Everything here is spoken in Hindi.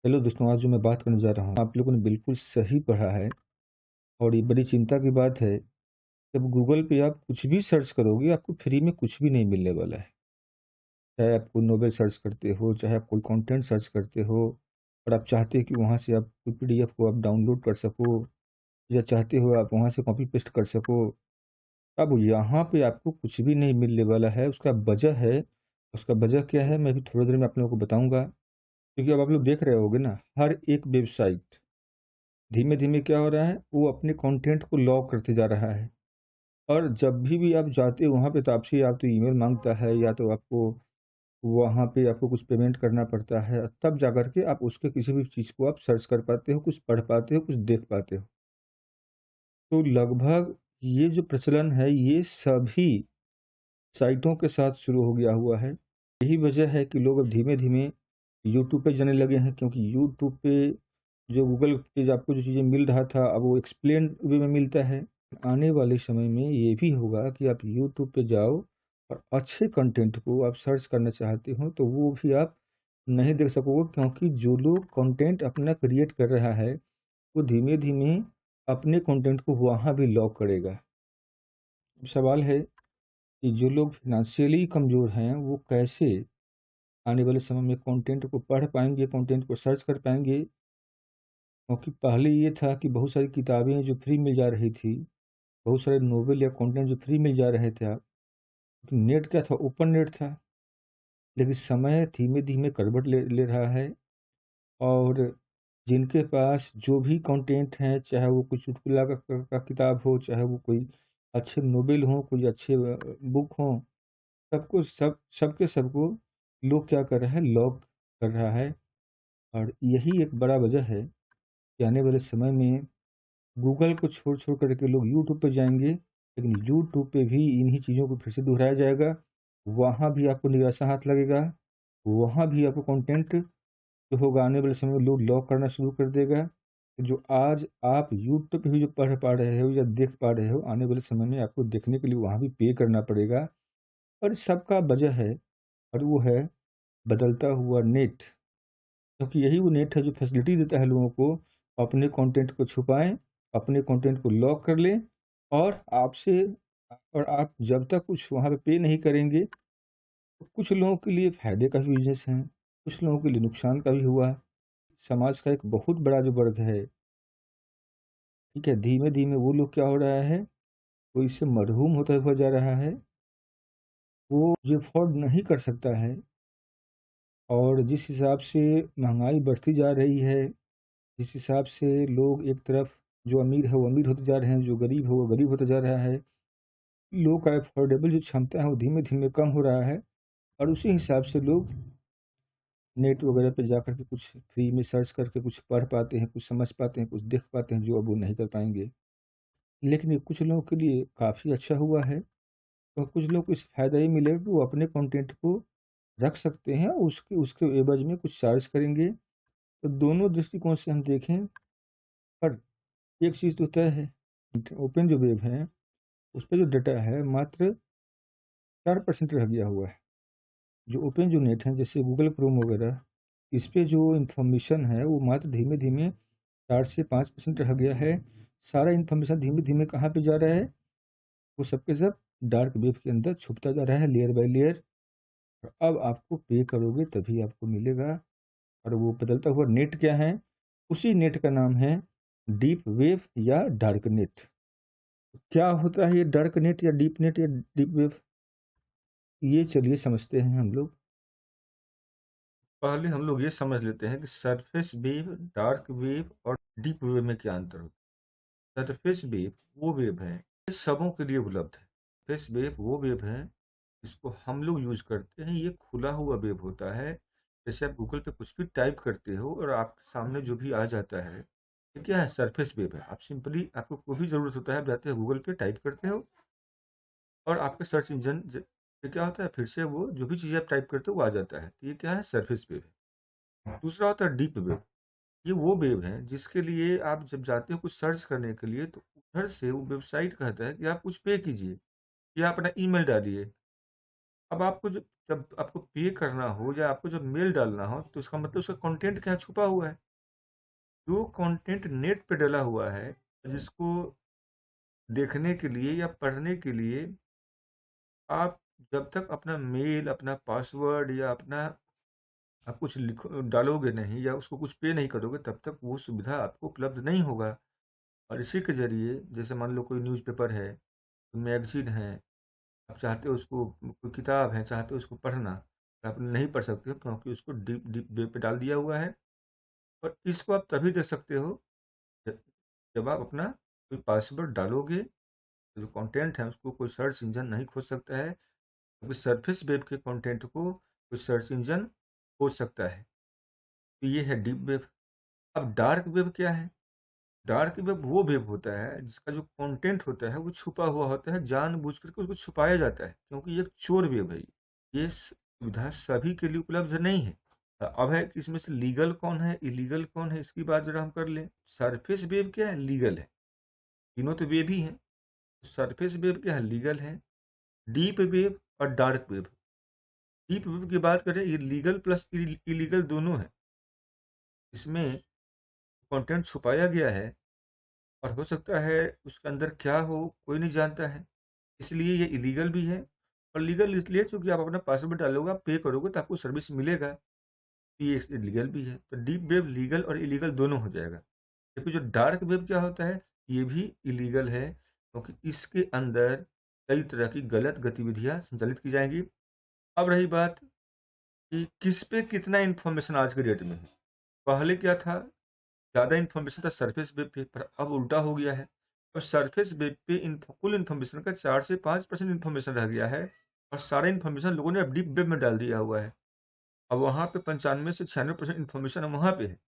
हेलो दोस्तों, आज जो मैं बात करने जा रहा हूँ, आप लोगों ने बिल्कुल सही पढ़ा है और ये बड़ी चिंता की बात है। जब गूगल पे आप कुछ भी सर्च करोगे, आपको फ्री में कुछ भी नहीं मिलने वाला है। चाहे आप कोई नोवेल सर्च करते हो, चाहे आप कोई कंटेंट सर्च करते हो और आप चाहते हो कि वहाँ से आप कोई पीडीएफ को आप डाउनलोड कर सको या चाहते हो आप वहाँ से कॉपी पेस्ट कर सको, अब यहाँ पे आपको कुछ भी नहीं मिलने वाला है। उसका वजह है, उसका वजह क्या है, मैं भी थोड़ी देर में आप लोगों को बताऊँगा। क्योंकि अब आप लोग देख रहे होगे ना, हर एक वेबसाइट धीमे-धीमे क्या हो रहा है, वो अपने कंटेंट को लॉक करते जा रहा है। और जब भी आप जाते हो वहाँ पे तो आपसे या तो ईमेल माँगता है या तो आपको वहाँ पे आपको कुछ पेमेंट करना पड़ता है, तब जाकर के आप उसके किसी भी चीज़ को आप सर्च कर पाते हो, कुछ पढ़ पाते हो, कुछ देख पाते हो। तो लगभग ये जो प्रचलन है, ये सभी साइटों के साथ शुरू हो गया हुआ है। यही वजह है कि लोग अब धीमे-धीमे यूट्यूब पे जाने लगे हैं, क्योंकि यूट्यूब पे जो गूगल पे जो आपको जो चीज़ें मिल रहा था, अब वो एक्सप्लेन्ड वे में मिलता है। आने वाले समय में ये भी होगा कि आप यूट्यूब पे जाओ और अच्छे कंटेंट को आप सर्च करना चाहते हो, तो वो भी आप नहीं देख सकोगे, क्योंकि जो लोग कंटेंट अपना क्रिएट कर रहा है, वो धीमे-धीमे अपने कंटेंट को वहाँ भी लॉक करेगा। अब सवाल है कि जो लोग फ़ाइनेंशियली कमज़ोर हैं, वो कैसे आने वाले समय में कंटेंट को पढ़ पाएँगे, कंटेंट को सर्च कर पाएँगे? क्योंकि पहले ये था कि बहुत सारी किताबें जो फ्री मिल जा रही थी, बहुत सारे नोवेल या कंटेंट जो फ्री मिल जा रहे थे आप, तो नेट क्या था, ओपन नेट था। लेकिन समय धीमे-धीमे करवट ले ले रहा है और जिनके पास जो भी कंटेंट है, चाहे वो कोई चुटकुला का किताब हो, चाहे वो कोई अच्छे नोवेल हों, कोई अच्छे बुक हों, सबके सबको लोग क्या कर रहा है, लॉक कर रहा है। और यही एक बड़ा वजह है कि आने वाले समय में गूगल को छोड़-छोड़ कर के लोग यूट्यूब पे जाएँगे, लेकिन यूट्यूब पे भी इन्हीं चीज़ों को फिर से दोहराया जाएगा। वहाँ भी आपको निराशा हाथ लगेगा, वहाँ भी आपको कंटेंट जो होगा आने वाले समय में लोग लॉक करना शुरू कर देगा। जो आज आप यूट्यूब पे भी जो पढ़ पा रहे हो या देख पा रहे हो, आने वाले समय में आपको देखने के लिए वहाँ भी पे करना पड़ेगा। और इस सब का वजह है और वो है बदलता हुआ नेट। क्योंकि यही वो नेट है जो फैसिलिटी देता है लोगों को अपने कंटेंट को छुपाएँ, अपने कंटेंट को लॉक कर लें और आपसे और आप जब तक कुछ वहाँ पे नहीं करेंगे, तो कुछ लोगों के लिए फ़ायदे का भी बिज़नेस है, कुछ लोगों के लिए नुकसान का भी हुआ। समाज का एक बहुत बड़ा जो वर्ग है, ठीक है? धीमे-धीमे वो लोग क्या हो रहा है, वो इससे मरहूम होता हुआ जा रहा है। वो जो अफ़ोर्ड नहीं कर सकता है और जिस हिसाब से महँगाई बढ़ती जा रही है, जिस हिसाब से लोग एक तरफ जो अमीर है वो अमीर होते जा रहे हैं, जो गरीब है वो गरीब होता जा रहा है। लोगों का अफ़ोर्डेबल जो क्षमता है वो धीमे-धीमे कम हो रहा है और उसी हिसाब से लोग नेट वगैरह पे जाकर के कुछ फ्री में सर्च करके कुछ पढ़ पाते हैं, कुछ समझ पाते हैं, कुछ देख पाते हैं जो अब वो नहीं कर पाएँगे। लेकिन ये कुछ लोगों के लिए काफ़ी अच्छा हुआ है और कुछ लोग को इससे फ़ायदा ये मिलेगा कि वो अपने कंटेंट को रख सकते हैं, उसके उसके एवज़ में कुछ चार्ज करेंगे। तो दोनों दृष्टिकोण से हम देखें, पर एक चीज़ तो तय है, ओपन जो वेब है, उसपे जो डाटा है मात्र 4% रह गया हुआ है। जो ओपन जो नेट है जैसे गूगल क्रोम वगैरह, इस पे जो इन्फॉर्मेशन है वो मात्र धीमे-धीमे 4 से 5% रह गया है। सारा इन्फॉर्मेशन धीमे-धीमे कहाँ पे जा रहा है? वो सब के सब डार्क वेब के अंदर छुपता जा रहा है लेयर बाय लेयर। और अब आपको पे करोगे तभी आपको मिलेगा। और वो बदलता हुआ नेट क्या है? उसी नेट का नाम है डीप वेब या डार्क नेट। क्या होता है ये डार्क नेट या डीप नेट या डीप वेब? ये चलिए समझते हैं हम लोग। पहले हम लोग ये समझ लेते हैं कि सरफेस वेव, डार्क वेव और डीप वेव में क्या अंतर होता है। सरफेस वेव वो वेव है, ये सबों के लिए उपलब्ध है। सरफेस वेव वो वेव है, जिसको हम लोग यूज़ करते हैं, ये खुला हुआ वेब होता है। जैसे आप गूगल पे कुछ भी टाइप करते हो और आपके सामने जो भी आ जाता है, ये क्या है? सरफेस वेव है। आप सिंपली आपको कोई भी ज़रूरत होता है, आप जाते हो गूगल पे टाइप करते हो और आपके सर्च इंजन पे क्या होता है, फिर से वो जो भी चीज़ आप टाइप करते हो वो आ जाता है। तो ये क्या है? सरफेस वेव है। दूसरा होता है डीप वेब। ये वो वेब है जिसके लिए आप जब जाते हो कुछ सर्च करने के लिए, तो उधर से वो वेबसाइट कहता है कि आप कुछ पे कीजिए या अपना ईमेल डालिए। अब आपको जब आपको पे करना हो या आपको जब मेल डालना हो, तो इसका मतलब उसका कंटेंट क्या छुपा हुआ है। जो कंटेंट नेट पे डला हुआ है, जिसको देखने के लिए या पढ़ने के लिए आप जब तक अपना मेल, अपना पासवर्ड या अपना आप कुछ डालोगे नहीं या उसको कुछ पे नहीं करोगे, तब तक वो सुविधा आपको उपलब्ध नहीं होगा। और इसी के ज़रिए जैसे मान लो कोई न्यूज़पेपर है, मैगज़ीन है, आप चाहते हो उसको, कोई किताब है, चाहते हो उसको पढ़ना, तो आप नहीं पढ़ सकते हो क्योंकि उसको डीप डीप वेब पे डाल दिया हुआ है। और इसको आप तभी देख सकते हो ज जब आप अपना कोई पासवर्ड डालोगे, तो जो कंटेंट है उसको कोई सर्च इंजन नहीं खोज सकता है, क्योंकि सरफेस वेब के कंटेंट को कोई सर्च इंजन खोज सकता है। तो ये है डीप वेब। अब डार्क वेब क्या है? डार्क वेब वो वेब होता है जिसका जो कंटेंट होता है वो छुपा हुआ होता है, जानबूझ करके उसको छुपाया जाता है, क्योंकि ये एक चोर वेब है। ये सुविधा सभी के लिए उपलब्ध नहीं है। अब है कि इसमें से लीगल कौन है, इलीगल कौन है, इसकी बात जरा हम कर लें। सरफेस वेब क्या है? लीगल है। तीनों तो वेब ही हैं। सरफेस वेब क्या है? लीगल है। डीप वेब और डार्क वेब। डीप वेब की बात करें, ये लीगल प्लस इलीगल दोनों है। इसमें कंटेंट छुपाया गया है और हो सकता है उसके अंदर क्या हो कोई नहीं जानता है, इसलिए ये इलीगल भी है। और लीगल इसलिए क्योंकि आप अपना पासवर्ड डालोगे, आप पे करोगे तो आपको सर्विस मिलेगा। ये इलीगल भी है, तो डीप वेब लीगल और इलीगल दोनों हो जाएगा। जबकि जो डार्क वेब क्या होता है, ये भी इलीगल है, क्योंकि इसके अंदर कई तरह की गलत गतिविधियां संचालित की जाएंगी। अब रही बात कि किस पे कितना इन्फॉर्मेशन आज के डेट में है। पहले क्या था, ज़्यादा इन्फॉर्मेशन था सरफेस वेब पे, पर अब उल्टा हो गया है। और सरफेस वेब पे कुल इन्फॉर्मेशन का 4 से 5% इन्फॉर्मेशन रह गया है, और सारा इन्फॉर्मेशन लोगों ने अब डीप वेब में डाल दिया हुआ है। अब वहाँ पे 95 से 96% इन्फॉर्मेशन वहाँ पे है।